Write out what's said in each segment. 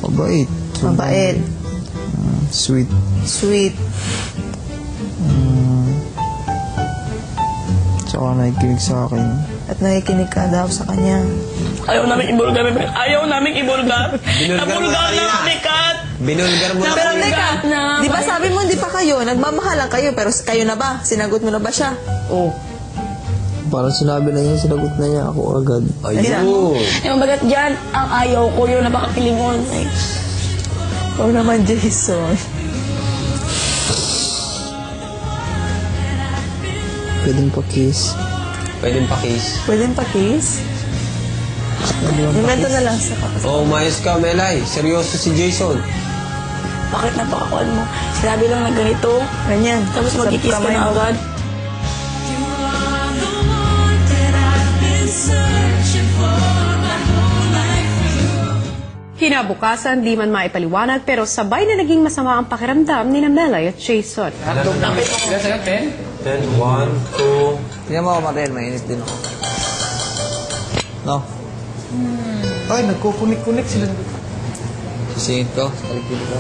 Mabait. Mabait. Sweet. Sweet. Tsaka nakikinig sa akin. At nakikinig ka daw sa kanya. Ayaw namin ibulgar. Ayaw namin ibulgar. Nabulgar na kami, Kat. Binulgar mo Pero na. teka, di ba sabi mo hindi pa kayo, nagmamahalan kayo, pero kayo na ba? Sinagot mo na ba siya? Oo. Parang sinabi na niya, sinagot na niya ako agad. Ayun. Yung bagat dyan, ang ayaw ko yun, napakapilingon. Oo naman, Jason. Pwedeng pa-kiss. Pwedeng pa-kiss. Pwedeng pa-kiss? Invento na lang sa kapatid. Oh, umayos ka, Melay. Seryoso si Jason. Bakit napakakuan mo? Sinabi lang na ganito. Ganyan. Tapos magkikis ka na agad. Kinabukasan, di man maipaliwanag pero sabay na naging masama ang pakiramdam ni Melay at Jason. Ilan sa'yo? 10? 10, 1, 2... Tingnan mo ako, Mariel. Mainit din ako. No? Ay, nagkukunik-kunik sila. Sisingit ko. Saligid ko.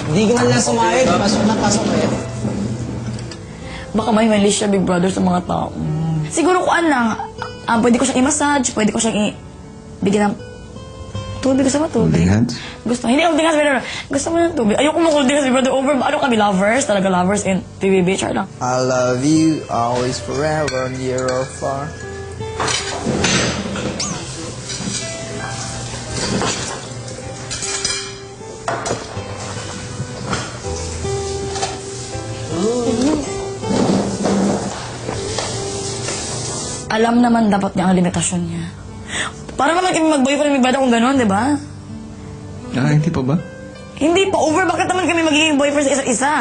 Hindi ka man lang sumayad. Pasok na pasok kayo. Baka may mali siya, Big Brother, sa mga tao. Siguro kuan lang. Pwede ko siyang i-massage, pwede ko siyang bigyan ng tubig. Gusto mo tubig? Holding hands? Gusto. Hindi holding hands, brother. Gusto mo ng tubig. Ayoko mo holding hands, brother. Over, ano kami, lovers? Talaga lovers in PBB. Char lang. I love you, always, forever, near or far. Alam naman dapat niya ang limitasyon niya. Para naman kami mag-boyfriend may bada kung gano'n, di ba? Hindi pa ba? Hindi pa. Over, bakit naman kami magiging boyfriend sa isa't isa?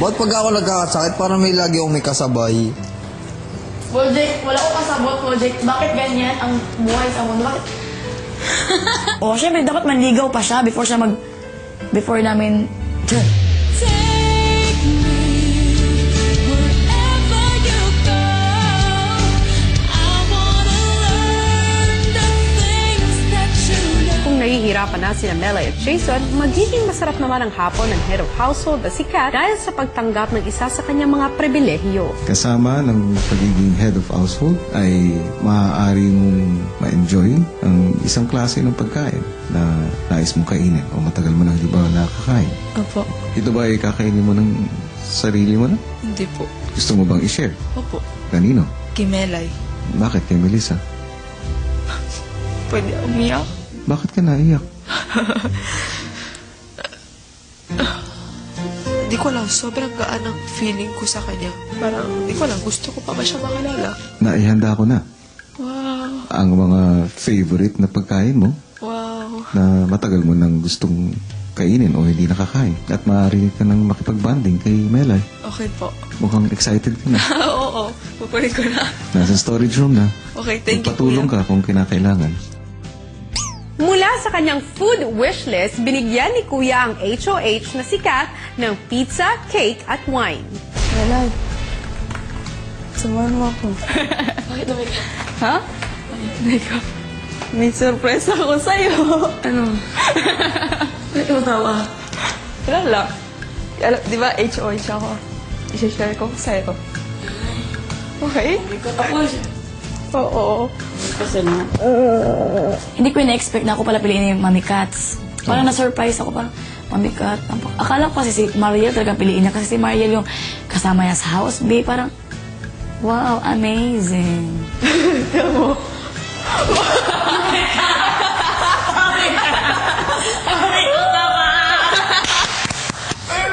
Ba't pag ako nagkakasakit, parang may lagi akong may kasabay? Project, wala ko kasabot, Project. Bakit ganyan ang buhay sa mundo? Bakit? O, syempre, dapat manligaw pa siya before siya before namin... Nahihirapan na sina Melay at Jason, magiging masarap naman ang hapon ng head of household na si Kat dahil sa pagtanggap ng isa sa kanyang mga pribilehiyo. Kasama ng pagiging head of household ay maaari mong ma-enjoy ang isang klase ng pagkain na nais mong kainin o matagal mo na hindi ba nakakain. Opo. Ito ba ay kakainin mo ng sarili mo na? Hindi po. Gusto mo bang i-share? Opo. Kanino? Kimelay. Bakit kay Melissa? Pwede umiyak? Bakit ka naiyak? Hindi ko lang, sobrang gaan ang feeling ko sa kanya. Parang, hindi ko lang, gusto ko pa ba siya makalala? Naihanda ko na. Wow. Ang mga favorite na pagkain mo Wow. na matagal mo nang gustong kainin o hindi nakakain. At maaari ka nang makipag-banding kay Melay. Okay po. Mukhang excited ka na. Oo, pupunin ko na. Nasa storage room na. Okay, thank you, Patulong kuya. ka kung kinakailangan. Mula sa kanyang food wishlist, binigyan ni Kuya ang HOH na si Kat ng pizza, cake at wine. Melay. Samahan mo ako. Bakit naman ka? Ha? May surprise ako sa'yo. Ano? Bakit mo tawa? Wala lang. Di ba HOH ako? I-share ko sa'yo. Okay? Ako siya. Oo. Kasi na. Hindi ko na-expect na ako pala piliin yung Mami Cats. Parang na-surprise ako. Parang, Mami Cat. Akala ko kasi si Mariel talagang piliin niya. Kasi si Mariel yung kasama niya sa house. Babe, parang, wow, amazing. Tignan mo.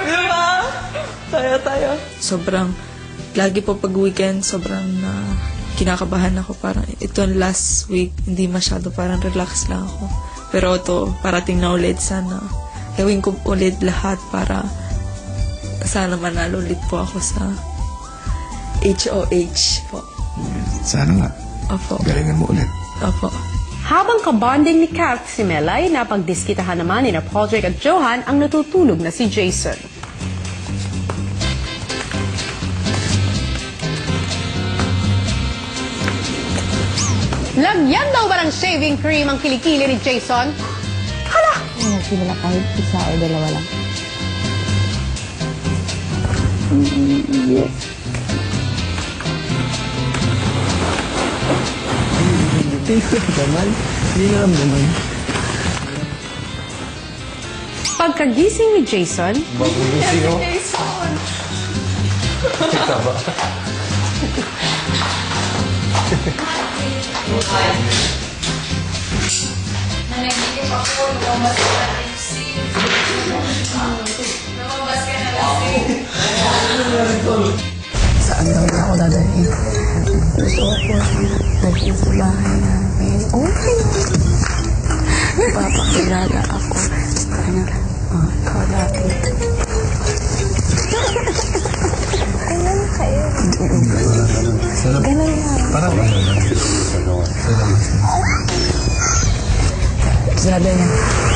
Diba? Tayo. Sobrang, lagi po pag weekend, sobrang kinakabahan ako. Parang itong last week, hindi masyado, parang relax lang ako. Pero ito, parating na ulit. Sana gawin ko ulit lahat para sana manalo ulit po ako sa HOH po. Sana nga. Opo. Galingan mo ulit. Opo. Habang kabanding ni Kat si Melay, napagdiskitahan naman ni Project at Johan ang natutulog na si Jason. Lagyan daw ba ng shaving cream ang kilikili ni Jason? Hala, Magsimula kahit isa o dalawa lang. Yes. Pagkagising ni Jason, Nanaginip ako, lumabas ka na MC. Lumabas ka na lasing. Saan daw niya ako dadalhin? Gusto ko dalhin sa bahay namin. Okay. Papakilala ako sa kanya. Ikaw lagi. Ganun kayo. Ganun nga. Parang Sabi niya,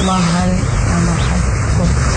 mahal na mahal ko.